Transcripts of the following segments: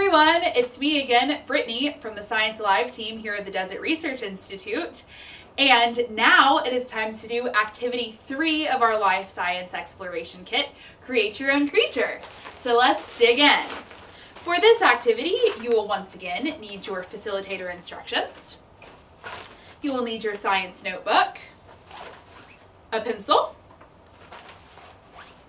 everyone, it's me again, Brittany from the Science Alive team here at the Desert Research Institute. And now it is time to do activity 3 of our life science exploration kit, create your own creature. So let's dig in. For this activity, you will once again need your facilitator instructions. You will need your science notebook, a pencil,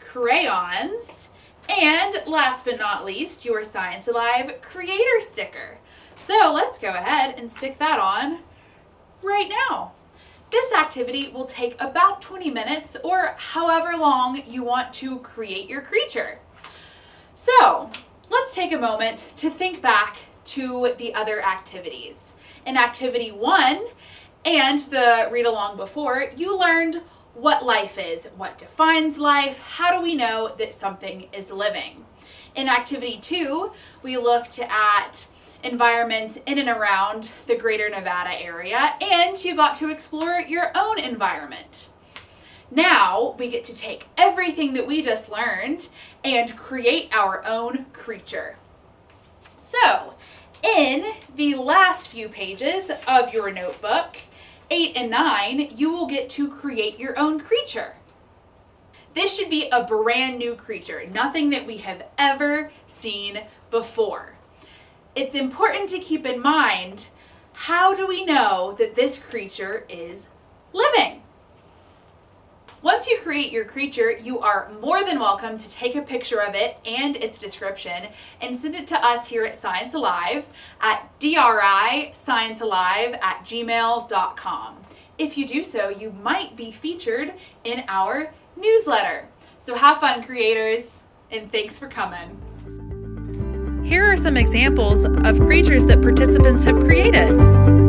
crayons, and last but not least, your Science Alive creator sticker. So let's go ahead and stick that on right now. This activity will take about 20 minutes or however long you want to create your creature. So let's take a moment to think back to the other activities. In activity 1 and the read along before, you learned what life is, what defines life, how do we know that something is living. In activity 2, we looked at environments in and around the greater Nevada area, and you got to explore your own environment. Now we get to take everything that we just learned and create our own creature. So, in the last few pages of your notebook, 8 and 9, you will get to create your own creature. This should be a brand new creature, nothing that we have ever seen before. It's important to keep in mind, how do we know that this creature is living? Once you create your creature, you are more than welcome to take a picture of it and its description and send it to us here at Science Alive at drisciencealive@gmail.com. If you do so, you might be featured in our newsletter. So have fun, creators, and thanks for coming. Here are some examples of creatures that participants have created.